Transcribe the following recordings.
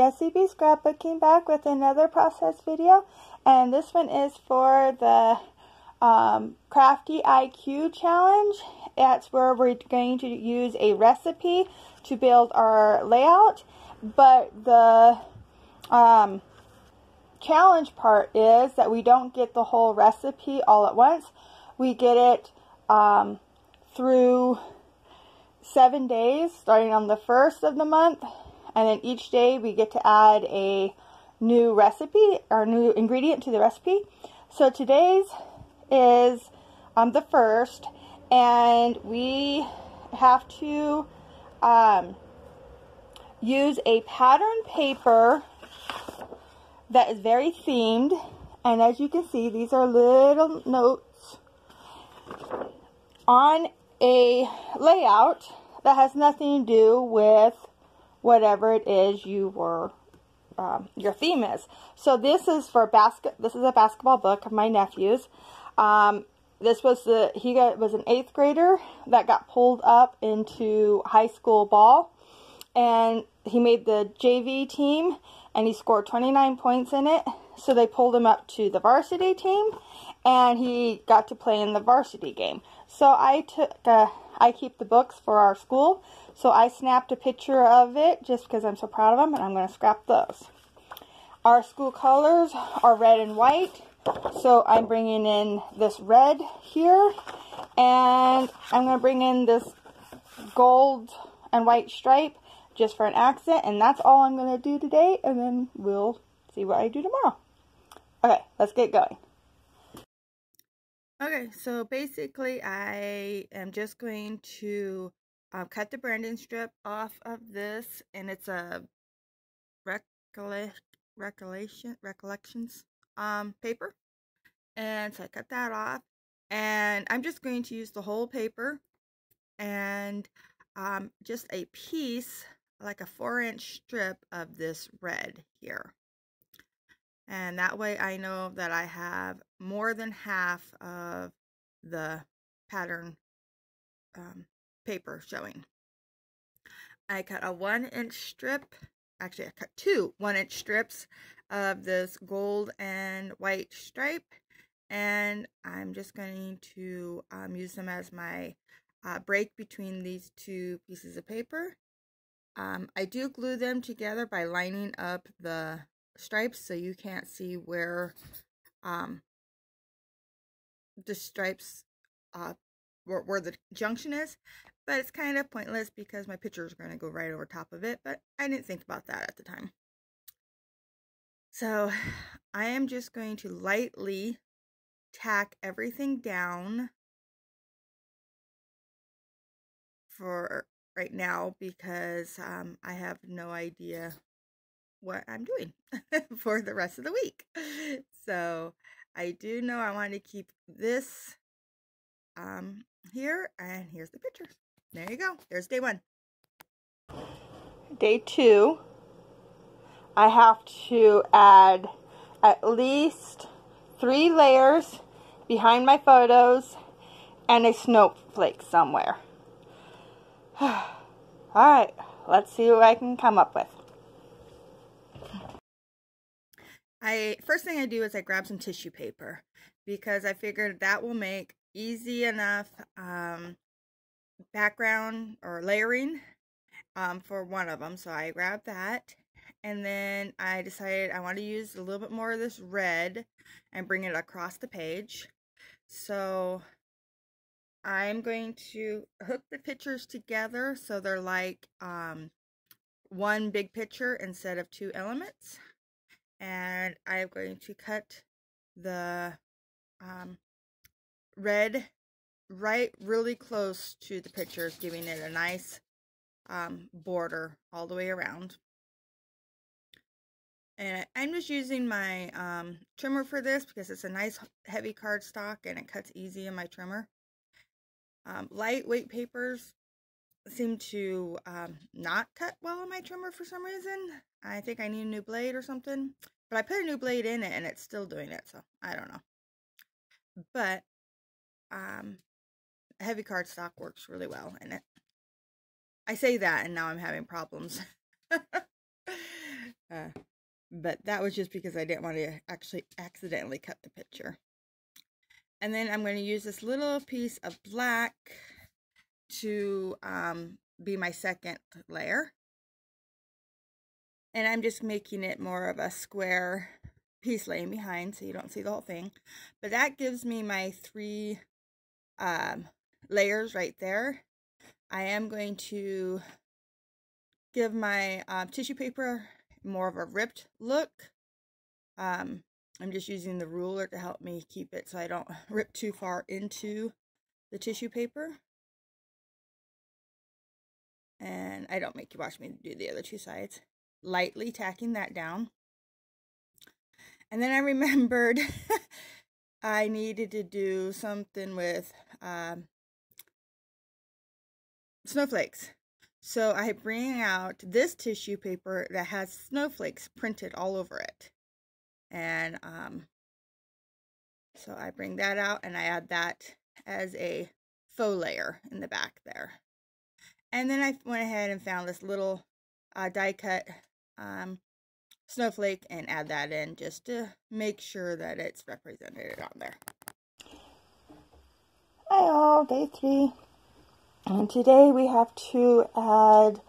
SCB Scrapbooking back with another process video, and this one is for the Crafty IQ challenge. That's where we're going to use a recipe to build our layout, but the challenge part is that we don't get the whole recipe all at once. We get it through 7 days, starting on the 1st of the month, and then each day we get to add a new recipe or new ingredient to the recipe. So today's is the 1st, and we have to use a pattern paper that is very themed, and as you can see, these are little notes on a layout that has nothing to do with whatever it is you were your theme is. So this is for this is a basketball book of my nephew's. This was was an 8th grader that got pulled up into high school ball, and he made the JV team, and he scored 29 points in it. So they pulled him up to the varsity team, and he got to play in the varsity game. So I keep the books for our school, so I snapped a picture of it just because I'm so proud of them, and I'm going to scrap those. Our school colors are red and white, so I'm bringing in this red here, and I'm going to bring in this gold and white stripe just for an accent, and that's all I'm going to do today, and then we'll see what I do tomorrow. Okay, let's get going. Okay, so basically I am just going to cut the branding strip off of this, and it's a recollections paper, and so I cut that off, and I'm just going to use the whole paper and just a piece, like a 4-inch strip of this red here. And that way I know that I have more than half of the pattern paper showing. I cut a 1-inch strip, actually I cut 2 1-inch strips of this gold and white stripe, and I'm just going to use them as my break between these 2 pieces of paper. I do glue them together by lining up the stripes, so you can't see where the stripes where the junction is, but it's kind of pointless because my picture is going to go right over top of it, but I didn't think about that at the time. So I am just going to lightly tack everything down for right now because I have no idea what I'm doing for the rest of the week. So I do know I want to keep this here, and here's the pictures. There you go. There's day 1. Day 2, I have to add at least 3 layers behind my photos and a snowflake somewhere. Alright, let's see what I can come up with. First thing I do is I grab some tissue paper because I figured that will make easy enough background or layering for one of them. So I grabbed that, and then I decided I want to use a little bit more of this red and bring it across the page. So I'm going to hook the pictures together so they're like one big picture instead of 2 elements. And I'm going to cut the red right really close to the pictures, giving it a nice border all the way around. And I'm just using my trimmer for this because it's a nice heavy cardstock and it cuts easy in my trimmer. Lightweight papers seem to not cut well on my trimmer for some reason. I think I need a new blade or something, but I put a new blade in it and it's still doing it, so I don't know. But heavy cardstock works really well in it. I say that and now I'm having problems. But that was just because I didn't want to actually accidentally cut the picture. And then I'm going to use this little piece of black to be my second layer. And I'm just making it more of a square piece laying behind so you don't see the whole thing. But that gives me my 3 layers right there. I am going to give my tissue paper more of a ripped look. I'm just using the ruler to help me keep it so I don't rip too far into the tissue paper. And I don't make you watch me do the other 2 sides. Lightly tacking that down. And then I remembered I needed to do something with snowflakes. So I bring out this tissue paper that has snowflakes printed all over it. And so I bring that out and I add that as a faux layer in the back there. And then I went ahead and found this little die cut snowflake and add that in just to make sure that it's represented on there. Hi all, day 3. And today we have to add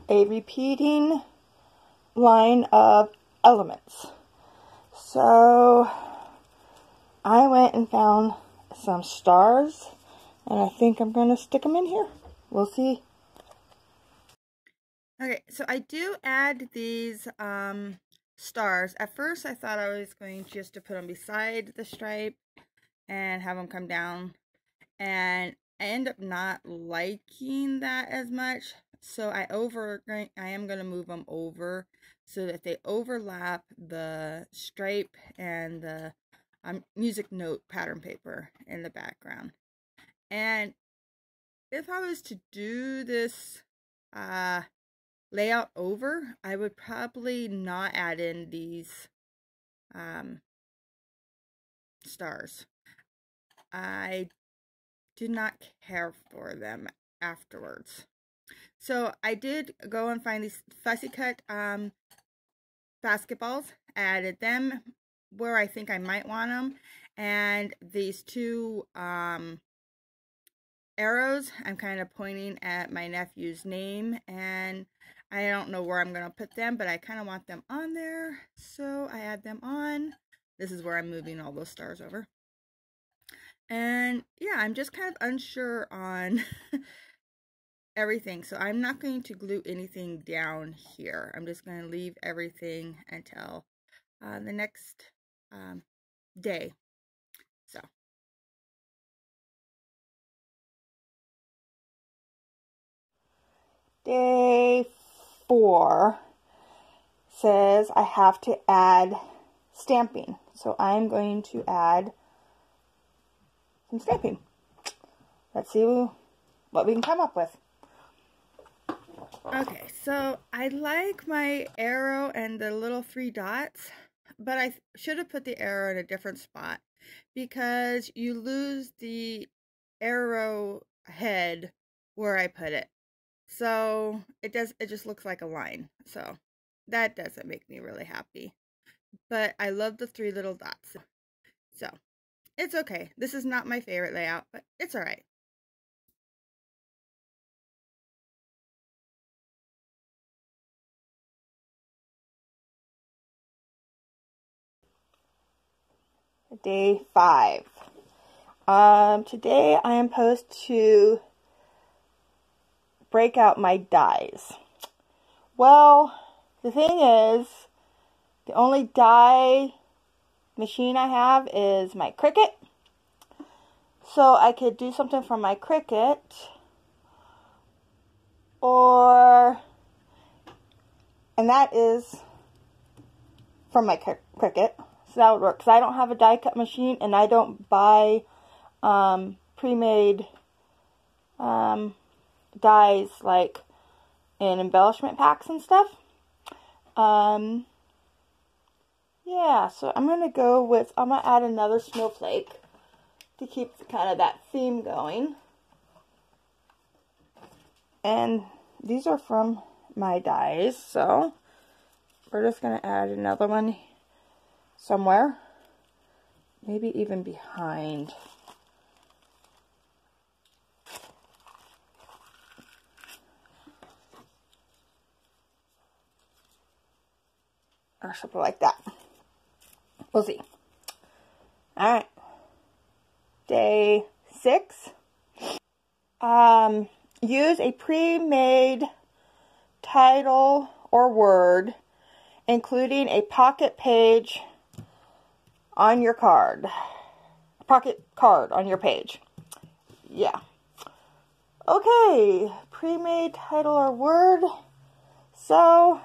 a repeating line of elements. So I went and found some stars and I think I'm going to stick them in here. We'll see. Okay, so I do add these stars. At first I thought I was going just to put them beside the stripe and have them come down, and I end up not liking that as much, so I am going to move them over so that they overlap the stripe and the music note pattern paper in the background. And if I was to do this layout over, I would probably not add in these stars. I did not care for them afterwards. So I did go and find these fussy cut basketballs, added them where I think I might want them, and these 2 arrows, I'm kind of pointing at my nephew's name, and I don't know where I'm going to put them, but I kind of want them on there, so I add them on. This is where I'm moving all those stars over. And yeah, I'm just kind of unsure on everything, so I'm not going to glue anything down here. I'm just going to leave everything until the next day. So day 4 says I have to add stamping, so I'm going to add some stamping. Let's see what we can come up with. Okay, so I like my arrow and the little 3 dots, but I should have put the arrow in a different spot because you lose the arrow head where I put it. So it just looks like a line. So that doesn't make me really happy. But I love the 3 little dots. So it's okay. This is not my favorite layout, but it's all right. Day 5. Today I am supposed to break out my dies. Well, the thing is, the only die machine I have is my Cricut. So I could do something from my Cricut, and that is from my Cricut. So that would work, because I don't have a die cut machine, and I don't buy pre-made dies like in embellishment packs and stuff. Yeah, so I'm going to add another snowflake to keep kind of that theme going. And these are from my dies, so we're just going to add another one somewhere. Maybe even behind. Or something like that. We'll see. Alright. Day 6. Use a pre-made title or word, including a pocket page on your card. Pocket card on your page. Yeah. Okay. Pre-made title or word. So,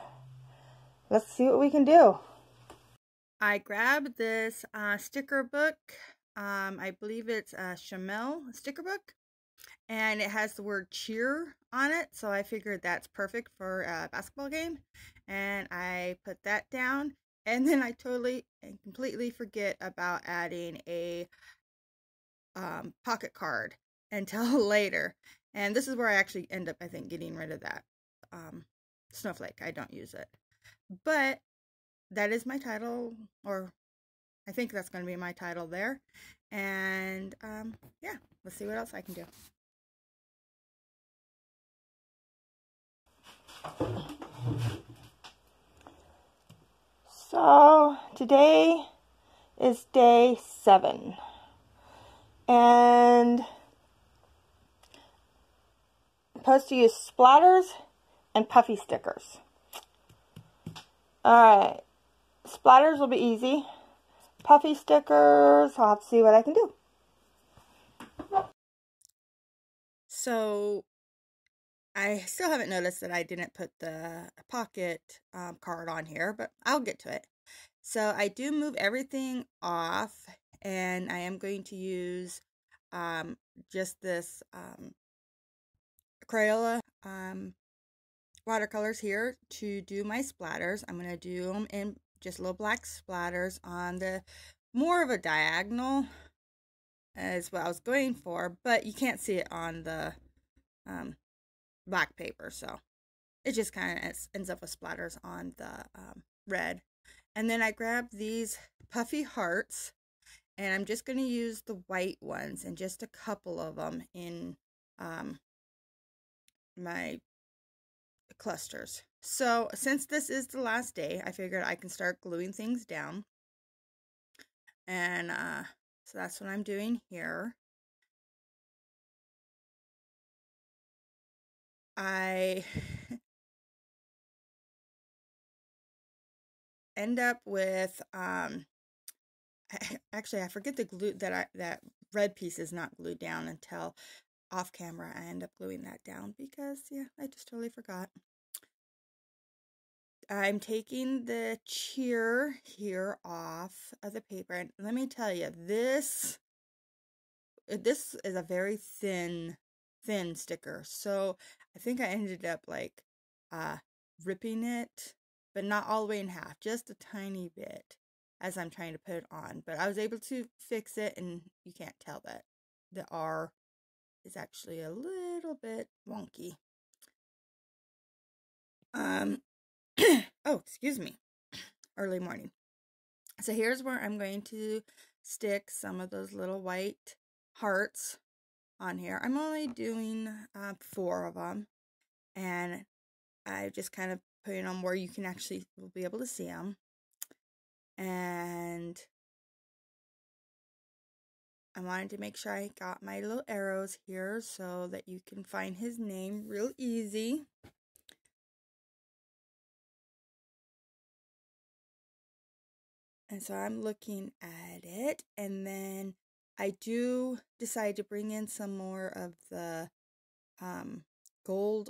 let's see what we can do. I grabbed this sticker book. I believe it's a Chamel sticker book. And it has the word cheer on it. So I figured that's perfect for a basketball game. And I put that down. And then I totally and completely forget about adding a pocket card until later. And this is where I actually end up, I think, getting rid of that snowflake. I don't use it. But that is my title, or I think that's going to be my title there. And yeah, let's see what else I can do. So today is day 7. And I'm supposed to use splatters and puffy stickers. Alright, splatters will be easy. Puffy stickers, I'll have to see what I can do. So, I still haven't noticed that I didn't put the pocket card on here, but I'll get to it. So, I do move everything off, and I am going to use just this Crayola watercolors here to do my splatters. I'm going to do them in just little black splatters on the more of a diagonal is what I was going for, but you can't see it on the black paper, so it just kind of ends up with splatters on the red. And then I grabbed these puffy hearts, and I'm just going to use the white ones and just a couple of them in my clusters. So since this is the last day, I figured I can start gluing things down. And so that's what I'm doing here. I end up with actually I forget the glue that red piece is not glued down until off camera. I end up gluing that down because yeah, I just totally forgot. I'm taking the cheer here off of the paper, and let me tell you, this is a very thin sticker, so I think I ended up like ripping it, but not all the way in half, just a tiny bit as I'm trying to put it on. But I was able to fix it, and you can't tell that the R is actually a little bit wonky. Oh, excuse me, early morning. So here's where I'm going to stick some of those little white hearts on here. I'm only doing 4 of them, and I just kind of put them where you can actually will be able to see them. And I wanted to make sure I got my little arrows here so that you can find his name real easy. And so I'm looking at it, and then I do decide to bring in some more of the gold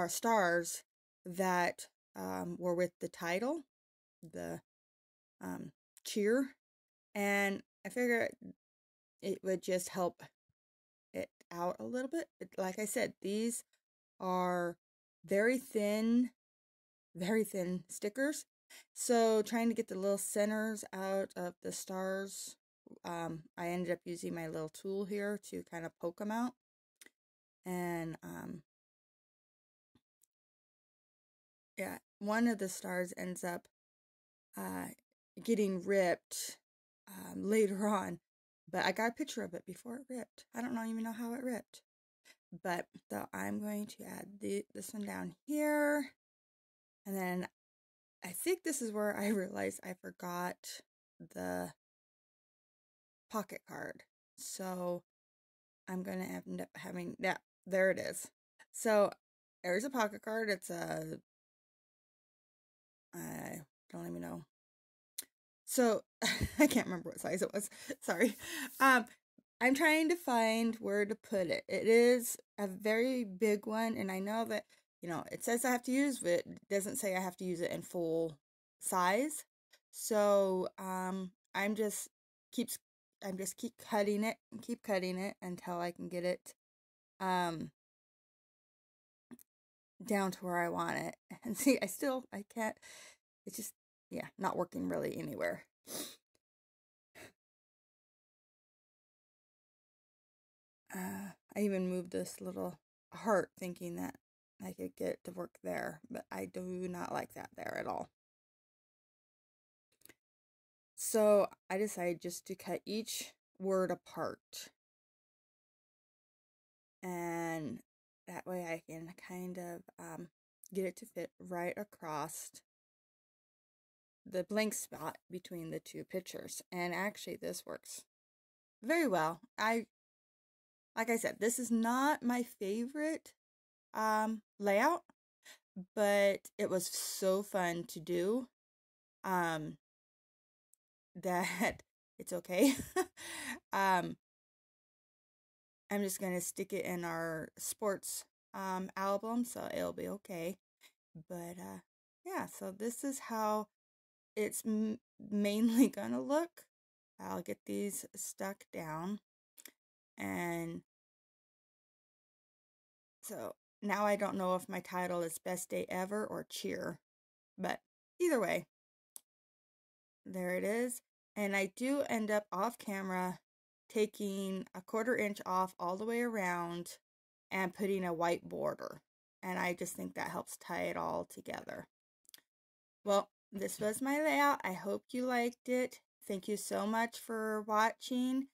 stars that were with the title, the cheer, and I figured it would just help it out a little bit. But like I said, these are very thin stickers, so trying to get the little centers out of the stars, I ended up using my little tool here to kind of poke them out. And yeah, one of the stars ends up getting ripped later on. But I got a picture of it before it ripped. I don't even know how it ripped. But so I'm going to add this one down here. And then I think this is where I realized I forgot the pocket card. So I'm going to end up having, yeah, there it is. So there's a pocket card. It's a, I don't even know. So I can't remember what size it was. Sorry. I'm trying to find where to put it. It is a very big one, and I know that, you know, it says I have to use it. It doesn't say I have to use it in full size. So I'm just keep cutting it and keep cutting it until I can get it down to where I want it. And see, I can't. It's just, yeah, not working really anywhere. I even moved this little heart thinking that I could get it to work there, but I do not like that there at all. So I decided just to cut each word apart. And that way I can kind of get it to fit right across the blank spot between the two pictures. And actually this works very well. Like I said, this is not my favorite layout, but it was so fun to do that it's okay. I'm just going to stick it in our sports album, so it'll be okay. But yeah, so this is how it's mainly going to look. I'll get these stuck down. And so now I don't know if my title is Best Day Ever or Cheer, but either way, there it is. And I do end up off camera taking a 1/4 inch off all the way around and putting a white border. And I just think that helps tie it all together. Well, this was my layout. I hope you liked it. Thank you so much for watching.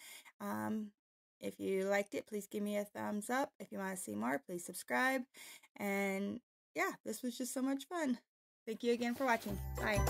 If you liked it, please give me a thumbs up. If you want to see more, please subscribe. And yeah, this was just so much fun. Thank you again for watching. Bye.